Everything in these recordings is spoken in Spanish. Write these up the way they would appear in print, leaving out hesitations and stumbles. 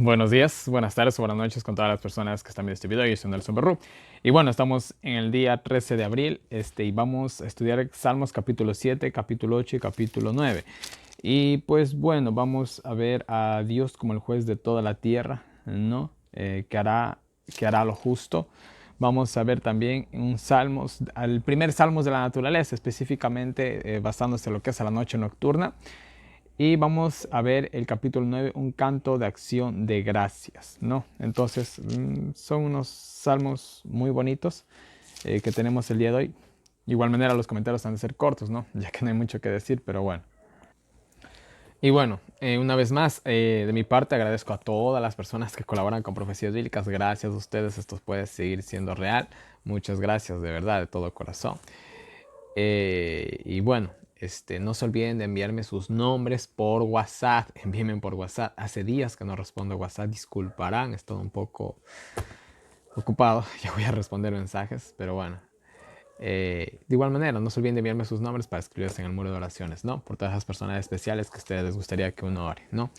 Buenos días, buenas tardes o buenas noches con todas las personas que están viendo este video. Yo soy Nelson Berrú. Y bueno, estamos en el día 13 de abril y vamos a estudiar Salmos capítulo 7, capítulo 8 y capítulo 9. Y pues bueno, vamos a ver a Dios como el juez de toda la tierra, ¿no? Que hará lo justo. Vamos a ver también un salmos, al primer salmos de la naturaleza, específicamente basándose en lo que es a la noche nocturna. Y vamos a ver el capítulo 9, un canto de acción de gracias, ¿no? Entonces, son unos salmos muy bonitos que tenemos el día de hoy. De igual manera, los comentarios han de ser cortos, ¿no? Ya que no hay mucho que decir, pero bueno. Y bueno, una vez más, de mi parte agradezco a todas las personas que colaboran con Profecías Bíblicas. Gracias a ustedes, esto puede seguir siendo real. Muchas gracias, de verdad, de todo corazón. Y bueno, no se olviden de enviarme sus nombres por WhatsApp. Envíenme por WhatsApp. Hace días que no respondo WhatsApp. Disculparán, estoy un poco ocupado. Ya voy a responder mensajes, pero bueno. De igual manera, no se olviden de enviarme sus nombres para escribirse en el muro de oraciones, ¿no? Por todas esas personas especiales que a ustedes les gustaría que uno ore, ¿no?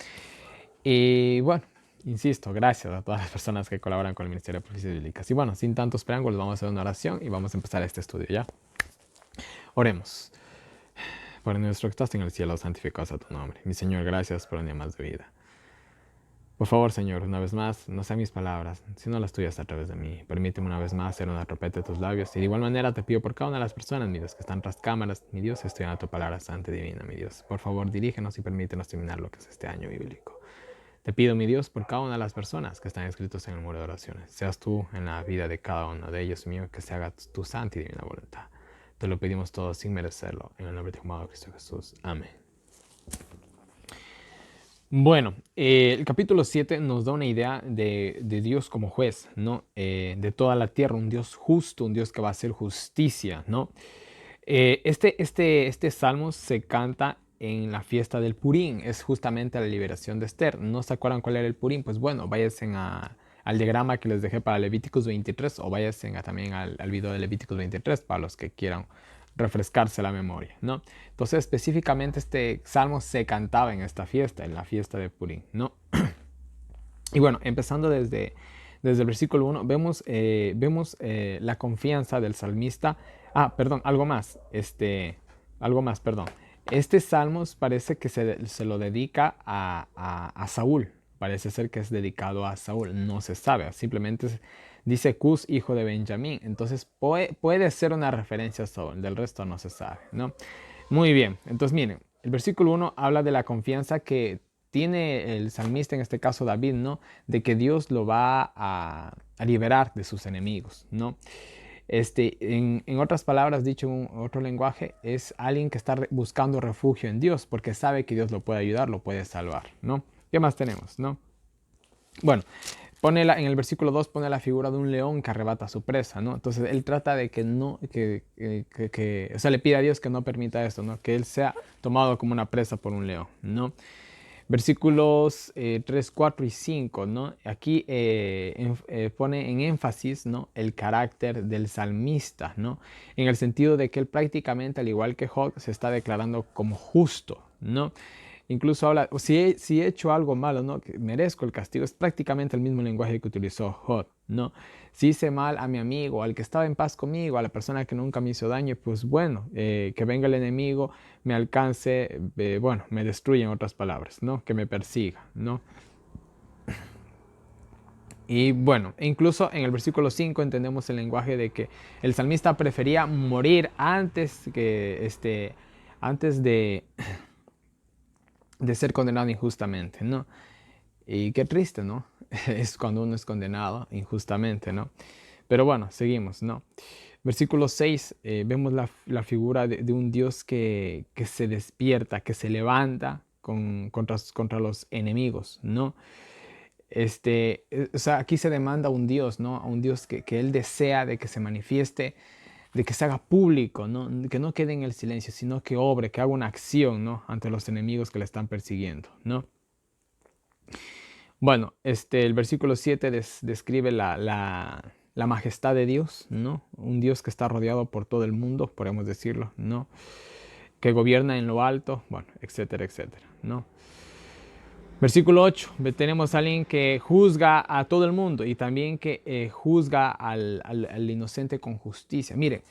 Y bueno, insisto, gracias a todas las personas que colaboran con el Ministerio de Profecías Bíblicas. Y bueno, sin tantos preámbulos, vamos a hacer una oración y vamos a empezar este estudio, ¿ya? Oremos. Padre nuestro que estás en el cielo, santificado sea tu nombre. Mi Señor, gracias por un día más de vida. Por favor, Señor, una vez más, no sean mis palabras, sino las tuyas a través de mí. Permíteme una vez más ser una trompeta de tus labios. Y de igual manera te pido por cada una de las personas, mi Dios, que están tras cámaras. Mi Dios, estudiando tu palabra santa y divina, mi Dios. Por favor, dirígenos y permítenos terminar lo que es este año bíblico. Te pido, mi Dios, por cada una de las personas que están escritos en el muro de oraciones. Seas tú en la vida de cada uno de ellos, mío, que se haga tu santa y divina voluntad. Te lo pedimos todo sin merecerlo. En el nombre de tu amado Cristo Jesús. Amén. Bueno, el capítulo 7 nos da una idea de Dios como juez, ¿no? De toda la tierra, un Dios justo, un Dios que va a hacer justicia, ¿no? Este salmo se canta en la fiesta del Purim, es justamente la liberación de Esther. ¿No se acuerdan cuál era el Purim? Pues bueno, váyanse al diagrama que les dejé para Levíticos 23 o váyanse también al video de Levíticos 23 para los que quieran refrescarse la memoria, ¿no? Entonces específicamente este salmo se cantaba en esta fiesta, en la fiesta de Purim, ¿no? Y bueno, empezando desde el versículo 1, vemos la confianza del salmista. Ah, perdón, algo más, perdón. Este salmos parece que se lo dedica a Saúl. Parece ser que es dedicado a Saúl. No se sabe. Simplemente dice Cus, hijo de Benjamín. Entonces puede ser una referencia a Saúl. Del resto no se sabe, ¿no? Muy bien. Entonces miren, el versículo 1 habla de la confianza que tiene el salmista, en este caso David, ¿no? De que Dios lo va a liberar de sus enemigos, ¿no? En otras palabras, dicho en otro lenguaje, es alguien que está buscando refugio en Dios porque sabe que Dios lo puede ayudar, lo puede salvar, ¿no? ¿Qué más tenemos, no? Bueno, en el versículo 2 pone la figura de un león que arrebata a su presa, ¿no? Entonces él trata de que no, o sea, le pide a Dios que no permita esto, ¿no? Que él sea tomado como una presa por un león, ¿no? Versículos 3, 4 y 5, ¿no? Aquí pone en énfasis, ¿no? El carácter del salmista, ¿no? En el sentido de que él prácticamente, al igual que Job, se está declarando como justo, ¿no? Incluso habla, si he hecho algo malo, ¿no? Que merezco el castigo. Es prácticamente el mismo lenguaje que utilizó Job, ¿no? Si hice mal a mi amigo, al que estaba en paz conmigo, a la persona que nunca me hizo daño, pues bueno, que venga el enemigo, me alcance, bueno, me destruya en otras palabras, ¿no? Que me persiga, ¿no? Y bueno, incluso en el versículo 5 entendemos el lenguaje de que el salmista prefería morir antes de ser condenado injustamente, ¿no? Y qué triste, ¿no? Es cuando uno es condenado injustamente, ¿no? Pero bueno, seguimos, ¿no? Versículo 6, vemos la figura de un Dios que se despierta, que se levanta contra los enemigos, ¿no? O sea, aquí se demanda a un Dios, ¿no? A un Dios que Él desea de que se manifieste, de que se haga público, ¿no? Que no quede en el silencio, sino que obre, que haga una acción, ¿no? Ante los enemigos que le están persiguiendo, ¿no? Bueno, el versículo 7 describe la majestad de Dios, ¿no? Un Dios que está rodeado por todo el mundo, podemos decirlo, ¿no? Que gobierna en lo alto, bueno, etcétera, etcétera, ¿no? Versículo 8, tenemos a alguien que juzga a todo el mundo y también que juzga al inocente con justicia. Miren,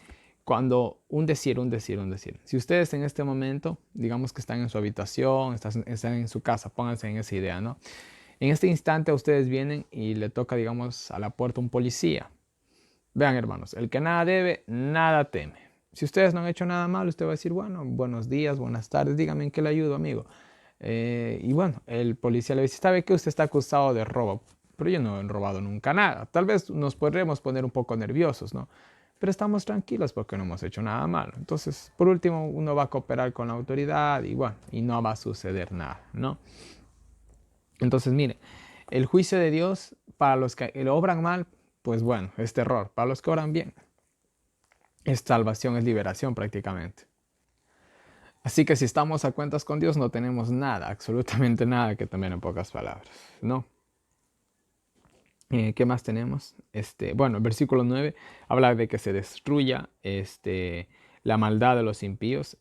cuando un decir. Si ustedes en este momento, digamos que están en su habitación, están en su casa, pónganse en esa idea, ¿no? En este instante ustedes vienen y le toca, digamos, a la puerta un policía. Vean, hermanos, el que nada debe, nada teme. Si ustedes no han hecho nada malo, usted va a decir, bueno, buenos días, buenas tardes, dígame en qué le ayudo, amigo. Y bueno, el policía le dice, ¿sabe que usted está acusado de robo? Pero yo no he robado nunca nada. Tal vez nos podremos poner un poco nerviosos, ¿no? Pero estamos tranquilos porque no hemos hecho nada malo. Entonces, por último, uno va a cooperar con la autoridad y bueno, y no va a suceder nada, ¿no? Entonces, mire, el juicio de Dios para los que lo obran mal, pues bueno, es terror. Para los que obran bien, es salvación, es liberación prácticamente. Así que si estamos a cuentas con Dios, no tenemos nada, absolutamente nada que temer en pocas palabras, ¿no? ¿Qué más tenemos? Bueno, el versículo 9 habla de que se destruya la maldad de los impíos.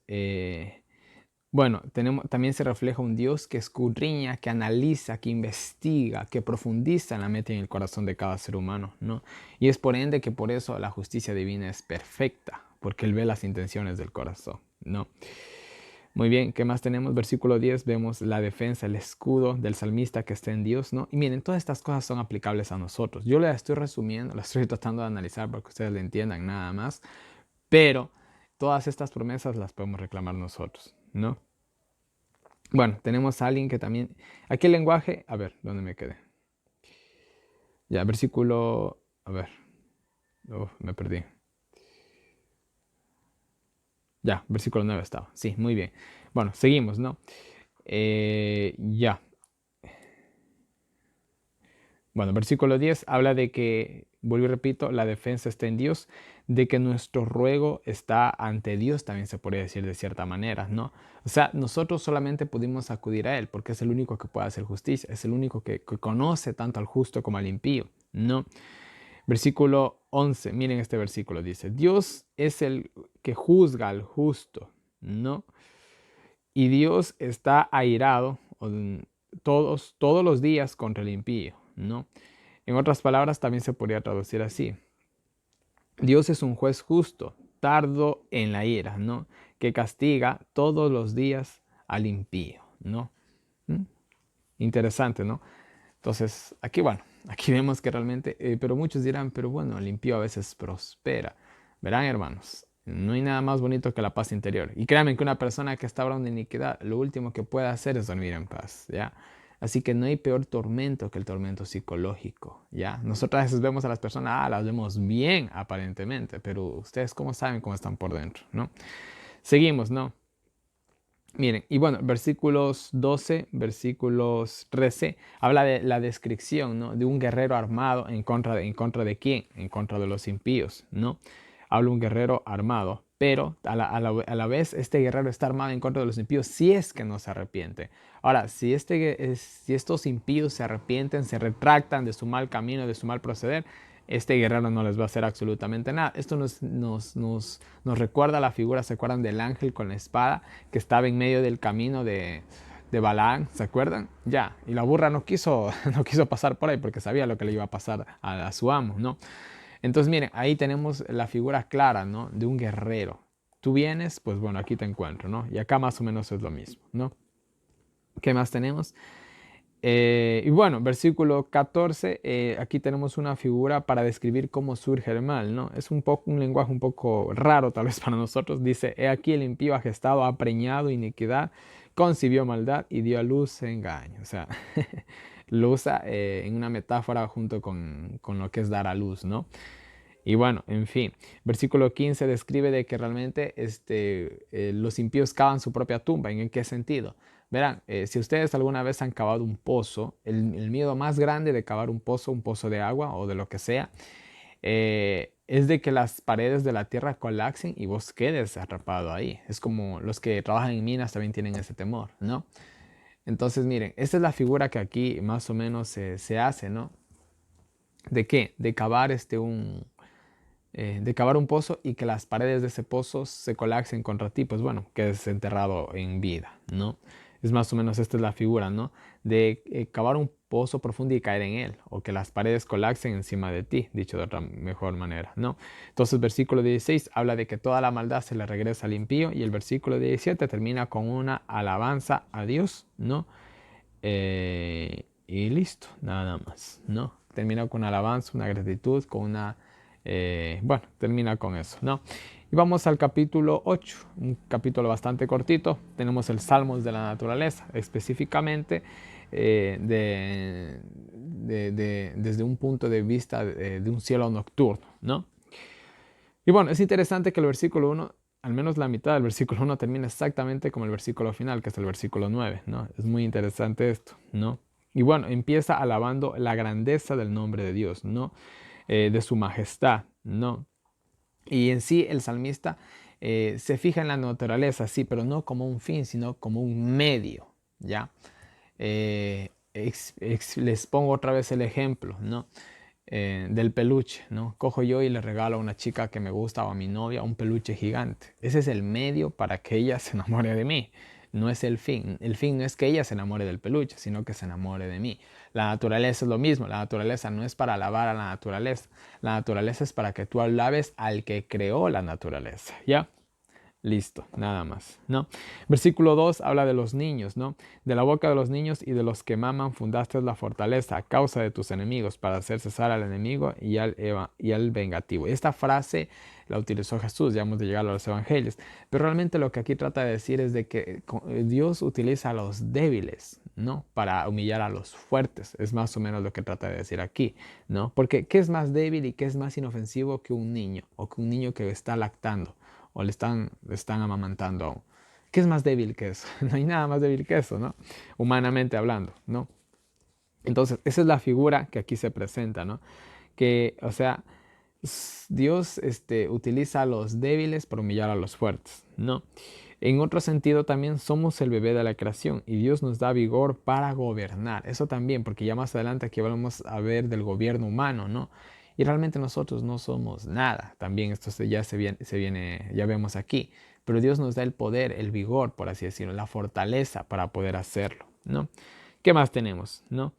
Bueno, también se refleja un Dios que escudriña, que analiza, que investiga, que profundiza en la mente y en el corazón de cada ser humano, ¿no? Y es por ende que por eso la justicia divina es perfecta, porque Él ve las intenciones del corazón, ¿no? Muy bien, ¿qué más tenemos? Versículo 10, vemos la defensa, el escudo del salmista que está en Dios, ¿no? Y miren, todas estas cosas son aplicables a nosotros. Yo las estoy resumiendo, las estoy tratando de analizar para que ustedes le entiendan nada más, pero todas estas promesas las podemos reclamar nosotros, ¿no? Bueno, tenemos a alguien que también... Aquí el lenguaje... A ver, ¿dónde me quedé? Ya, versículo... A ver. Me perdí. Ya, versículo 9 estaba. Sí, muy bien. Bueno, seguimos, ¿no? Ya. Bueno, versículo 10 habla de que, vuelvo y repito, la defensa está en Dios, de que nuestro ruego está ante Dios, también se podría decir de cierta manera, ¿no? O sea, nosotros solamente pudimos acudir a Él porque es el único que puede hacer justicia, es el único que conoce tanto al justo como al impío, ¿no? Versículo 11, miren este versículo, dice, Dios es el que juzga al justo, ¿no? Y Dios está airado todos los días contra el impío, ¿no? En otras palabras, también se podría traducir así. Dios es un juez justo, tardo en la ira, ¿no? Que castiga todos los días al impío, ¿no? ¿Mm? Interesante, ¿no? Entonces, aquí, bueno, aquí vemos que realmente, pero muchos dirán, pero bueno, el impío a veces prospera. Verán, hermanos, no hay nada más bonito que la paz interior. Y créanme que una persona que está hablando de iniquidad, lo último que puede hacer es dormir en paz, ¿ya? Así que no hay peor tormento que el tormento psicológico, ¿ya? Nosotros a veces vemos a las personas, las vemos bien aparentemente, pero ustedes cómo saben cómo están por dentro, ¿no? Seguimos, ¿no? Miren, y bueno, versículos 12, versículos 13, habla de la descripción, ¿no? De un guerrero armado ¿en contra de quién? En contra de los impíos, ¿no? Habla un guerrero armado, pero a la vez este guerrero está armado en contra de los impíos si es que no se arrepiente. Ahora, si estos impíos se arrepienten, se retractan de su mal camino, de su mal proceder, este guerrero no les va a hacer absolutamente nada. Esto nos recuerda la figura, ¿se acuerdan del ángel con la espada que estaba en medio del camino de Balaán? ¿Se acuerdan? Ya, y la burra no quiso pasar por ahí porque sabía lo que le iba a pasar a su amo, ¿no? Entonces, miren, ahí tenemos la figura clara, ¿no? De un guerrero. Tú vienes, pues bueno, aquí te encuentro, ¿no? Y acá más o menos es lo mismo, ¿no? ¿Qué más tenemos? Y bueno, versículo 14, aquí tenemos una figura para describir cómo surge el mal, ¿no? Es un lenguaje un poco raro tal vez para nosotros. Dice, he aquí el impío agestado ha preñado iniquidad, concibió maldad y dio a luz engaño. O sea, lo usa en una metáfora junto con lo que es dar a luz, ¿no? Y bueno, en fin, versículo 15 describe de que realmente los impíos cavan su propia tumba. ¿En qué sentido? Verán, si ustedes alguna vez han cavado un pozo, el miedo más grande de cavar un pozo de agua o de lo que sea, es de que las paredes de la tierra colapsen y vos quedes atrapado ahí. Es como los que trabajan en minas también tienen ese temor, ¿no? Entonces, miren, esta es la figura que aquí más o menos se hace, ¿no? ¿De qué? De cavar un pozo y que las paredes de ese pozo se colapsen contra ti, pues bueno, quedes enterrado en vida, ¿no? Es más o menos esta es la figura, ¿no? De cavar un pozo profundo y caer en él, o que las paredes colapsen encima de ti, dicho de otra mejor manera, ¿no? Entonces, versículo 16 habla de que toda la maldad se le regresa al impío, y el versículo 17 termina con una alabanza a Dios, ¿no? Y listo, nada más, ¿no? Termina con una alabanza, una gratitud, con una... bueno, termina con eso, ¿no? Y vamos al capítulo 8, un capítulo bastante cortito. Tenemos el Salmos de la naturaleza, específicamente desde un punto de vista de un cielo nocturno, ¿no? Y bueno, es interesante que el versículo 1, al menos la mitad del versículo 1, termina exactamente como el versículo final, que es el versículo 9, ¿no? Es muy interesante esto, ¿no? Y bueno, empieza alabando la grandeza del nombre de Dios, ¿no? De su majestad, ¿no? Y en sí el salmista se fija en la naturaleza, sí, pero no como un fin, sino como un medio, ¿ya? Les pongo otra vez el ejemplo, ¿no? Del peluche, ¿no? Cojo yo y le regalo a una chica que me gusta o a mi novia un peluche gigante. Ese es el medio para que ella se enamore de mí. No es el fin. El fin no es que ella se enamore del peluche, sino que se enamore de mí. La naturaleza es lo mismo. La naturaleza no es para alabar a la naturaleza. La naturaleza es para que tú alabes al que creó la naturaleza, ¿ya? Listo, nada más, ¿no? Versículo 2 habla de los niños, ¿no? De la boca de los niños y de los que maman fundaste la fortaleza a causa de tus enemigos para hacer cesar al enemigo y al vengativo. Esta frase la utilizó Jesús, ya hemos de llegar a los evangelios, pero realmente lo que aquí trata de decir es de que Dios utiliza a los débiles, ¿no? Para humillar a los fuertes, es más o menos lo que trata de decir aquí, ¿no? Porque ¿qué es más débil y qué es más inofensivo que un niño o que un niño que está lactando? O le están amamantando aún. ¿Qué es más débil que eso? No hay nada más débil que eso, ¿no? Humanamente hablando, ¿no? Entonces, esa es la figura que aquí se presenta, ¿no? Que, o sea, Dios utiliza a los débiles para humillar a los fuertes, ¿no? En otro sentido, también somos el bebé de la creación y Dios nos da vigor para gobernar. Eso también, porque ya más adelante aquí vamos a ver del gobierno humano, ¿no? Y realmente nosotros no somos nada. También esto ya ya vemos aquí. Pero Dios nos da el poder, el vigor, por así decirlo, la fortaleza para poder hacerlo, ¿no? ¿Qué más tenemos, no?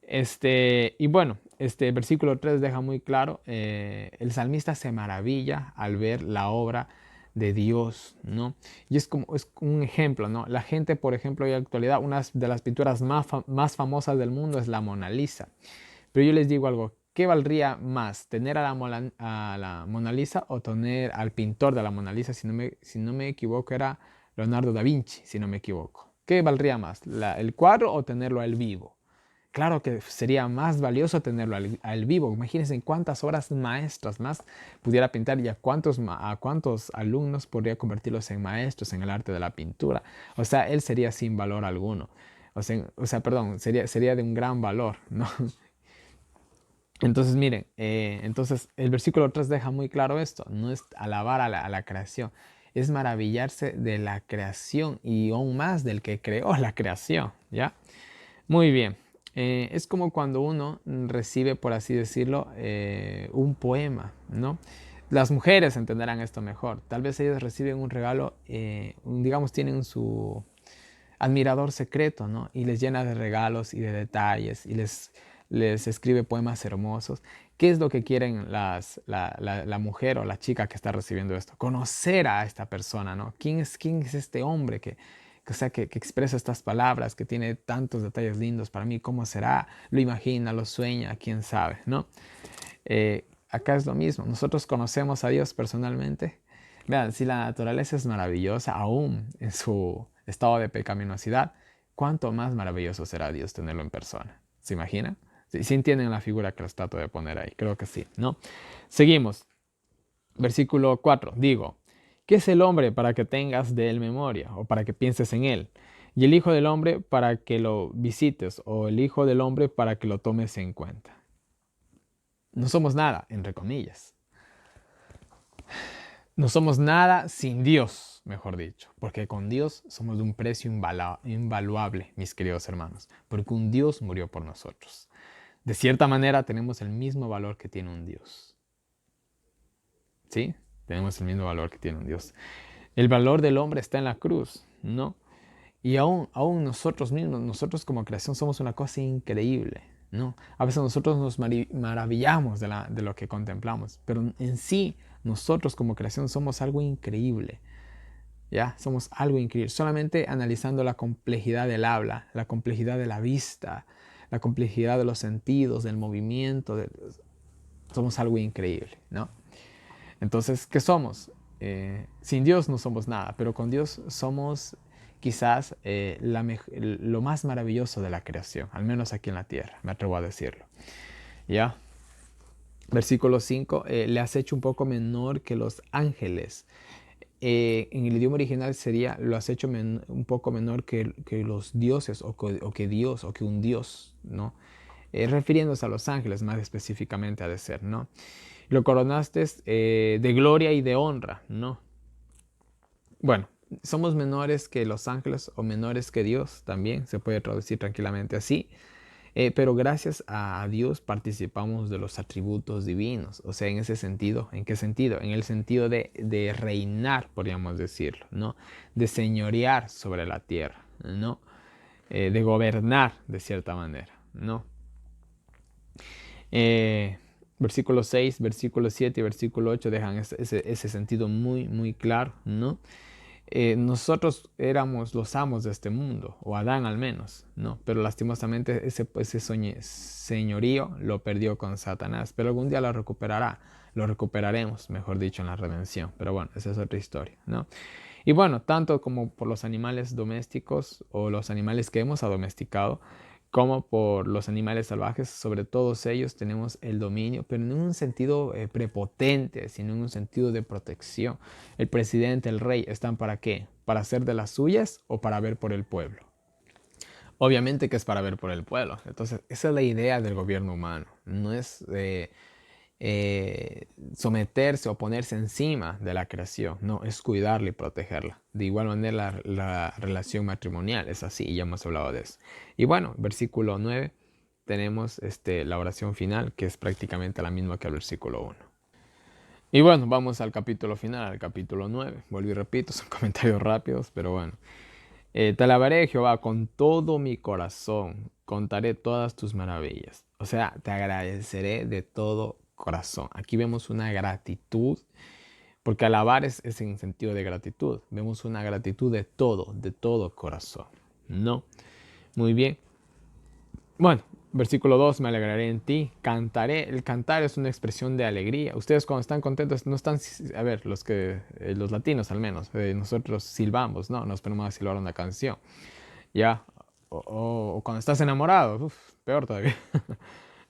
Y bueno, este versículo 3 deja muy claro, el salmista se maravilla al ver la obra de Dios, ¿no? Y es como es un ejemplo, ¿no? La gente, por ejemplo, hoy en la actualidad, una de las pinturas más famosas del mundo es la Mona Lisa. Pero yo les digo algo, ¿qué valdría más? ¿Tener a la Mona Lisa o tener al pintor de la Mona Lisa? Si no me equivoco, era Leonardo da Vinci, si no me equivoco. ¿Qué valdría más? ¿El cuadro o tenerlo al vivo? Claro que sería más valioso tenerlo al vivo. Imagínense en cuántas obras maestras más pudiera pintar y a cuántos alumnos podría convertirlos en maestros en el arte de la pintura. O sea, él sería sin valor alguno. Perdón, sería de un gran valor, ¿no? Entonces, miren, entonces el versículo 3 deja muy claro esto, no es alabar a la creación, es maravillarse de la creación y aún más del que creó la creación, ¿ya? Muy bien, es como cuando uno recibe, por así decirlo, un poema, ¿no? Las mujeres entenderán esto mejor, tal vez ellas reciben un regalo, digamos, tienen su admirador secreto, ¿no? Y les llena de regalos y de detalles y les escribe poemas hermosos. ¿Qué es lo que quieren la mujer o la chica que está recibiendo esto? Conocer a esta persona, ¿no? Quién es este hombre o sea, que expresa estas palabras, que tiene tantos detalles lindos para mí? ¿Cómo será? Lo imagina, lo sueña, quién sabe, ¿no? Acá es lo mismo. Nosotros conocemos a Dios personalmente. Vean, si la naturaleza es maravillosa, aún en su estado de pecaminosidad, ¿cuánto más maravilloso será Dios tenerlo en persona? ¿Se imaginan? Sí entienden la figura que les trato de poner ahí. Creo que sí, ¿no? Seguimos. Versículo 4. Digo, ¿qué es el hombre para que tengas de él memoria o para que pienses en él? Y el Hijo del Hombre para que lo visites o el Hijo del Hombre para que lo tomes en cuenta. No somos nada, entre comillas. No somos nada sin Dios, mejor dicho, porque con Dios somos de un precio invaluable, mis queridos hermanos, porque un Dios murió por nosotros. De cierta manera tenemos el mismo valor que tiene un Dios. ¿Sí? Tenemos el mismo valor que tiene un Dios. El valor del hombre está en la cruz, ¿no? Y aún nosotros mismos, nosotros como creación somos una cosa increíble, ¿no? A veces nosotros nos maravillamos de lo que contemplamos, pero en sí nosotros como creación somos algo increíble, ¿ya? Somos algo increíble. Solamente analizando la complejidad del habla, la complejidad de la vista, la complejidad de los sentidos, del movimiento, somos algo increíble, ¿no? Entonces, ¿qué somos? Sin Dios no somos nada, pero con Dios somos quizás lo más maravilloso de la creación, al menos aquí en la tierra, me atrevo a decirlo. ¿Ya? Versículo 5, le has hecho un poco menor que los ángeles. En el idioma original sería, lo has hecho un poco menor que los dioses o que Dios o que un Dios, ¿no? Refiriéndose a los ángeles más específicamente ha de ser, ¿no? Lo coronaste de gloria y de honra, ¿no? Bueno, somos menores que los ángeles o menores que Dios, también se puede traducir tranquilamente así. Pero gracias a Dios participamos de los atributos divinos. O sea, en ese sentido, ¿en qué sentido? En el sentido de reinar, podríamos decirlo, ¿no? De señorear sobre la tierra, ¿no? De gobernar de cierta manera, ¿no? Versículo 6, versículo 7 y versículo 8 dejan ese sentido muy, muy claro, ¿no? Nosotros éramos los amos de este mundo, o Adán al menos, ¿no? Pero lastimosamente ese señorío lo perdió con Satanás, pero algún día lo recuperaremos, mejor dicho, en la redención. Pero bueno, esa es otra historia, ¿no? Y bueno, tanto como por los animales domésticos o los animales que hemos domesticado, como por los animales salvajes, sobre todos ellos tenemos el dominio, pero no en un sentido prepotente, sino en un sentido de protección. El presidente, el rey, ¿están para qué? ¿Para hacer de las suyas o para ver por el pueblo? Obviamente que es para ver por el pueblo. Entonces, esa es la idea del gobierno humano. No es someterse o ponerse encima de la creación, no, es cuidarla y protegerla. De igual manera la relación matrimonial es así, y ya hemos hablado de eso. Y bueno, versículo 9 tenemos la oración final, que es prácticamente la misma que el versículo 1. Y bueno, vamos al capítulo final, al capítulo 9. Vuelvo y repito, son comentarios rápidos, pero bueno. Te alabaré, Jehová, con todo mi corazón, contaré todas tus maravillas. O sea, te agradeceré de todo corazón. Aquí vemos una gratitud, porque alabar es en sentido de gratitud. Vemos una gratitud de todo corazón. ¿No? Muy bien. Bueno, versículo 2, me alegraré en ti, cantaré. El cantar es una expresión de alegría. Ustedes cuando están contentos no están, a ver, los latinos al menos, nosotros silbamos, ¿no? Nos ponemos a silbar una canción, ¿ya? O cuando estás enamorado, peor todavía.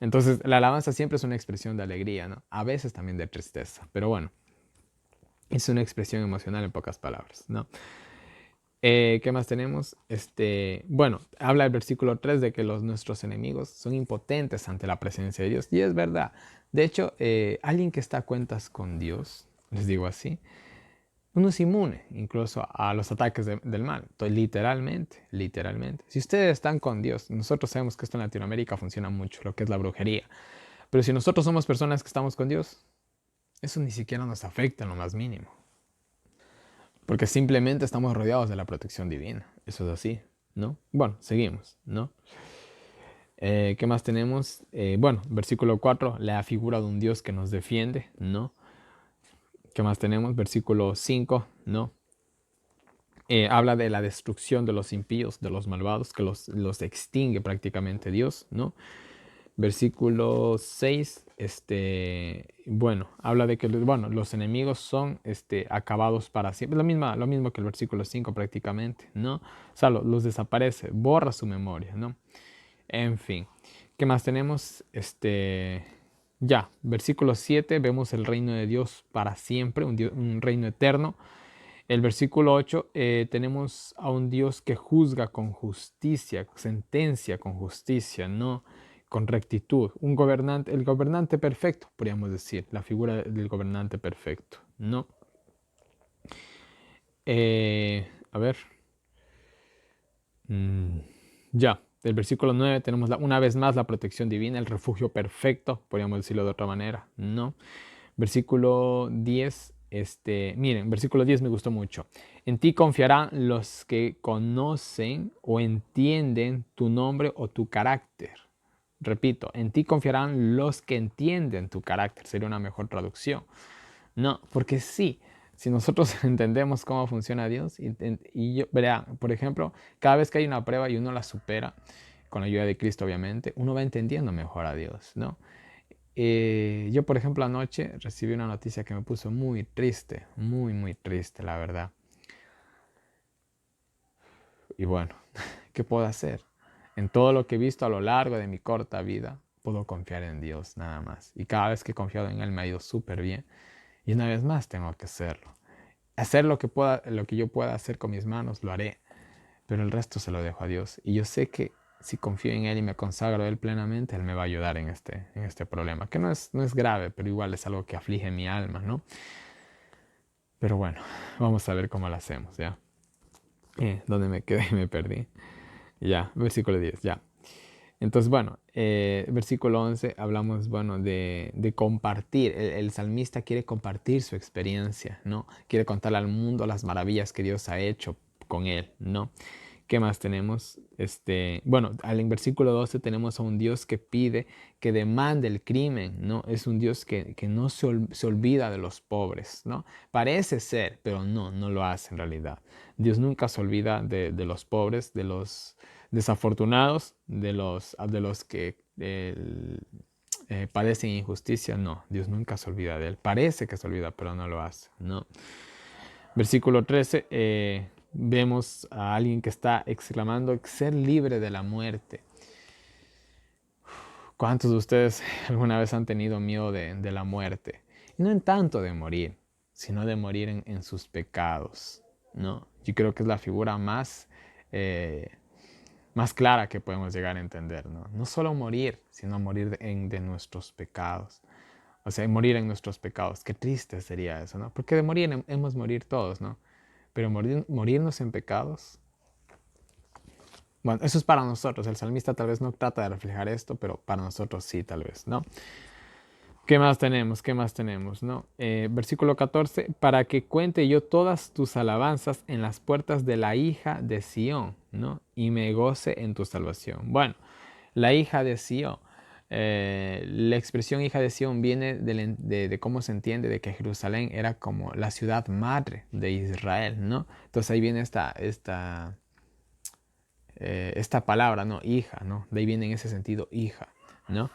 Entonces, la alabanza siempre es una expresión de alegría, ¿no? A veces también de tristeza, pero bueno, es una expresión emocional en pocas palabras, ¿no? ¿Qué más tenemos? Bueno, habla el versículo 3 de que nuestros enemigos son impotentes ante la presencia de Dios. Y es verdad. De hecho, alguien que está a cuentas con Dios, les digo así, uno es inmune incluso a los ataques del mal. Entonces, literalmente. Si ustedes están con Dios, nosotros sabemos que esto en Latinoamérica funciona mucho, lo que es la brujería. Pero si nosotros somos personas que estamos con Dios, eso ni siquiera nos afecta en lo más mínimo. Porque simplemente estamos rodeados de la protección divina. Eso es así, ¿no? Bueno, seguimos, ¿no? ¿Qué más tenemos? Bueno, versículo 4, la figura de un Dios que nos defiende, ¿no? ¿Qué más tenemos? Versículo 5, ¿no? Habla de la destrucción de los impíos, de los malvados, que los extingue prácticamente Dios, ¿no? Versículo 6, bueno, habla de que bueno, los enemigos son acabados para siempre. Lo mismo que el versículo 5 prácticamente, ¿no? O sea, los desaparece, borra su memoria, ¿no? En fin, ¿qué más tenemos? Ya, versículo 7, vemos el reino de Dios para siempre, un reino eterno. El versículo 8, tenemos a un Dios que juzga con justicia, sentencia con justicia, ¿no? Con rectitud. El gobernante perfecto, podríamos decir, la figura del gobernante perfecto, ¿no? A ver. Ya, del versículo 9 tenemos una vez más la protección divina, el refugio perfecto, podríamos decirlo de otra manera, ¿no? Versículo 10, Miren, versículo 10 me gustó mucho. En ti confiarán los que conocen o entienden tu nombre o tu carácter. Repito, en ti confiarán los que entienden tu carácter. Sería una mejor traducción. No, porque sí, si nosotros entendemos cómo funciona Dios, y yo, verá, por ejemplo, cada vez que hay una prueba y uno la supera, con la ayuda de Cristo obviamente, uno va entendiendo mejor a Dios, ¿no? Yo, por ejemplo, anoche recibí una noticia que me puso muy triste, muy, muy triste, la verdad. Y bueno, ¿qué puedo hacer? En todo lo que he visto a lo largo de mi corta vida, puedo confiar en Dios nada más. Y cada vez que he confiado en Él me ha ido súper bien. Y una vez más tengo que hacerlo. Hacer lo que yo pueda hacer con mis manos, lo haré. Pero el resto se lo dejo a Dios. Y yo sé que si confío en Él y me consagro a Él plenamente, Él me va a ayudar en este problema. Que no es grave, pero igual es algo que aflige mi alma, ¿no? Pero bueno, vamos a ver cómo lo hacemos, ¿ya? ¿Dónde me quedé? Me perdí. Ya, versículo 10, ya. Entonces, bueno, versículo 11 hablamos, bueno, de compartir. El salmista quiere compartir su experiencia, ¿no? Quiere contarle al mundo las maravillas que Dios ha hecho con él, ¿no? ¿Qué más tenemos? Bueno, en versículo 12 tenemos a un Dios que pide, que demanda el crimen, ¿no? Es un Dios que no se olvida de los pobres, ¿no? Parece ser, pero no lo hace en realidad. Dios nunca se olvida de los pobres, de los desafortunados, de los que padecen injusticia. No, Dios nunca se olvida de él. Parece que se olvida, pero no lo hace, ¿no? Versículo 13, vemos a alguien que está exclamando ser libre de la muerte. ¿Cuántos de ustedes alguna vez han tenido miedo de la muerte? Y no en tanto de morir, sino de morir en sus pecados, ¿no? Yo creo que es la figura más clara que podemos llegar a entender, ¿no? No solo morir, sino morir de nuestros pecados. O sea, morir en nuestros pecados. Qué triste sería eso, ¿no? Porque de morir hemos morir todos, ¿no? Pero morirnos en pecados. Bueno, eso es para nosotros. El salmista tal vez no trata de reflejar esto, pero para nosotros sí, tal vez, ¿no? ¿Qué más tenemos? ¿Qué más tenemos? ¿No? Versículo 14. Para que cuente yo todas tus alabanzas en las puertas de la hija de Sión, ¿no? Y me goce en tu salvación. Bueno, la hija de Sión. La expresión hija de Sión viene de cómo se entiende de que Jerusalén era como la ciudad madre de Israel, ¿no? Entonces ahí viene esta palabra, ¿no? Hija, ¿no? De ahí viene en ese sentido hija, ¿no?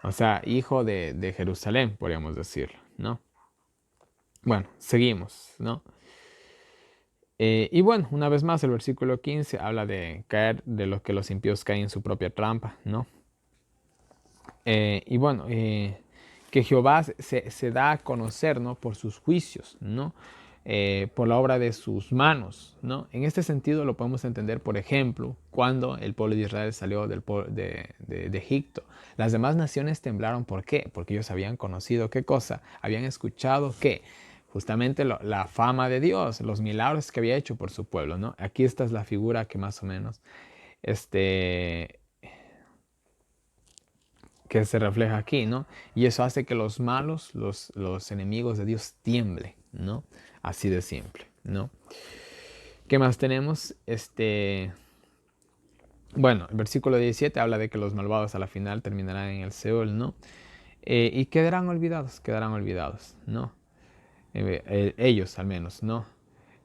O sea, hijo de Jerusalén, podríamos decirlo, ¿no? Bueno, seguimos, ¿no? Y bueno, una vez más, el versículo 15 habla de caer, de los que los impíos caen en su propia trampa, ¿no? Y bueno, que Jehová se da a conocer, ¿no? Por sus juicios, ¿no? Por la obra de sus manos, ¿no? En este sentido lo podemos entender, por ejemplo, cuando el pueblo de Israel salió de Egipto. Las demás naciones temblaron, ¿por qué? Porque ellos habían conocido, ¿qué cosa? Habían escuchado, ¿qué? Justamente la fama de Dios, los milagros que había hecho por su pueblo, ¿no? Aquí esta es la figura que más o menos, que se refleja aquí, ¿no? Y eso hace que los malos, los enemigos de Dios tiemblen, ¿no? Así de simple, ¿no? ¿Qué más tenemos? Bueno, el versículo 17 habla de que los malvados a la final terminarán en el Seol, ¿no? Y quedarán olvidados, ¿no? Ellos al menos, ¿no?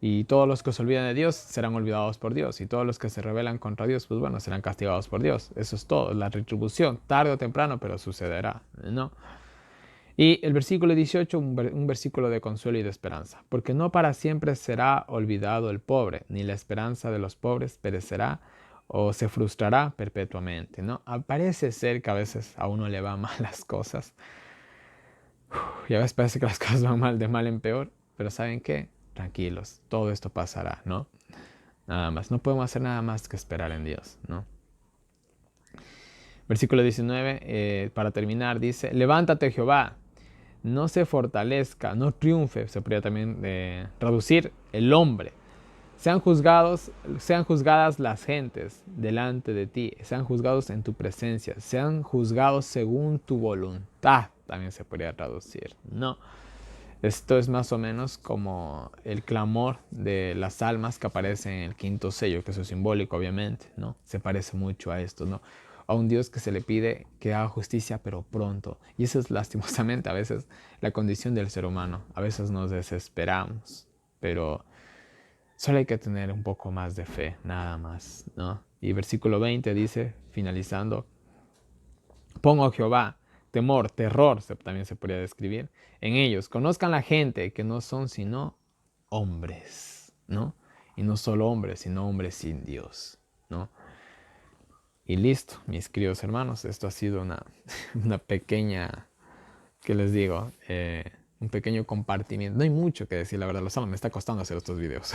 Y todos los que se olvidan de Dios serán olvidados por Dios. Y todos los que se rebelan contra Dios, pues bueno, serán castigados por Dios. Eso es todo, la retribución, tarde o temprano, pero sucederá, ¿no? Y el versículo 18, un versículo de consuelo y de esperanza. Porque no para siempre será olvidado el pobre, ni la esperanza de los pobres perecerá o se frustrará perpetuamente, ¿no? Parece ser que a veces a uno le va mal las cosas. Y a veces parece que las cosas van mal, de mal en peor. Pero ¿saben qué? Tranquilos, todo esto pasará, ¿no? Nada más, no podemos hacer nada más que esperar en Dios, ¿no? Versículo 19, para terminar, dice, levántate Jehová, no se fortalezca, no triunfe, se podría también traducir el hombre. Sean juzgadas las gentes delante de ti, sean juzgados en tu presencia, sean juzgados según tu voluntad, también se podría traducir, ¿no? Esto es más o menos como el clamor de las almas que aparece en el quinto sello, que eso es simbólico, obviamente, ¿no? Se parece mucho a esto, ¿no? A un Dios que se le pide que haga justicia, pero pronto. Y eso es lastimosamente a veces la condición del ser humano. A veces nos desesperamos, pero solo hay que tener un poco más de fe, nada más, ¿no? Y versículo 20 dice, finalizando, pongo a Jehová, temor, terror, también se podría describir, en ellos. Conozcan la gente que no son sino hombres, ¿no? Y no solo hombres, sino hombres sin Dios, ¿no? Y listo, mis queridos hermanos, esto ha sido una pequeña, ¿qué les digo? Un pequeño compartimiento. No hay mucho que decir, la verdad, lo saben, me está costando hacer estos videos,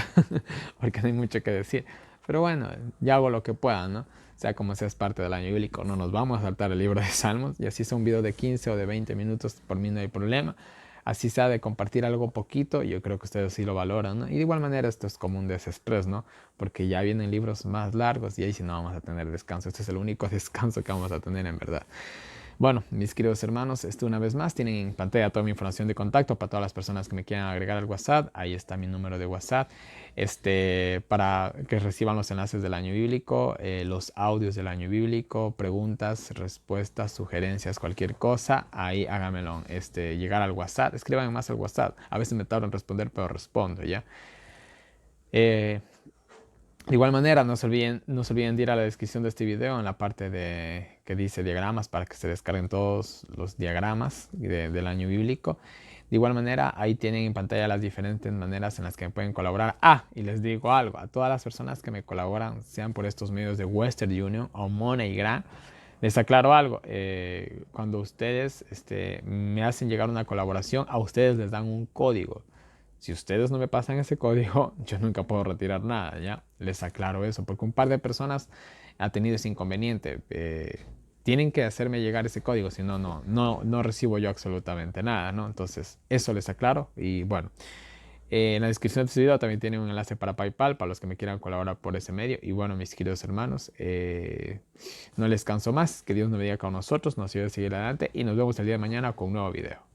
porque no hay mucho que decir. Pero bueno, ya hago lo que pueda, ¿no? Sea como sea, es parte del año bíblico, no nos vamos a saltar el libro de Salmos, y así sea un video de 15 o de 20 minutos, por mí no hay problema. Así sea de compartir algo poquito, yo creo que ustedes sí lo valoran, ¿no? Y de igual manera esto es como un desestrés, ¿no? Porque ya vienen libros más largos y ahí sí no vamos a tener descanso. Este es el único descanso que vamos a tener en verdad. Bueno, mis queridos hermanos, una vez más tienen en pantalla toda mi información de contacto para todas las personas que me quieran agregar al WhatsApp. Ahí está mi número de WhatsApp. Para que reciban los enlaces del año bíblico, los audios del año bíblico, preguntas, respuestas, sugerencias, cualquier cosa, ahí háganmelo. Llegar al WhatsApp, escriban más al WhatsApp. A veces me tardo en responder, pero respondo, ¿ya? De igual manera, no se olviden de ir a la descripción de este video en la parte que dice diagramas para que se descarguen todos los diagramas del año bíblico. De igual manera, ahí tienen en pantalla las diferentes maneras en las que me pueden colaborar. Y les digo algo, a todas las personas que me colaboran, sean por estos medios de Western Union o MoneyGram, les aclaro algo, cuando ustedes me hacen llegar una colaboración, a ustedes les dan un código. Si ustedes no me pasan ese código, yo nunca puedo retirar nada, ¿ya? Les aclaro eso, porque un par de personas ha tenido ese inconveniente. Tienen que hacerme llegar ese código, si no, no recibo yo absolutamente nada, ¿no? Entonces, eso les aclaro. Y bueno, en la descripción de este video también tienen un enlace para PayPal, para los que me quieran colaborar por ese medio. Y bueno, mis queridos hermanos, no les canso más. Que Dios nos bendiga con nosotros, nos ayude a seguir adelante y nos vemos el día de mañana con un nuevo video.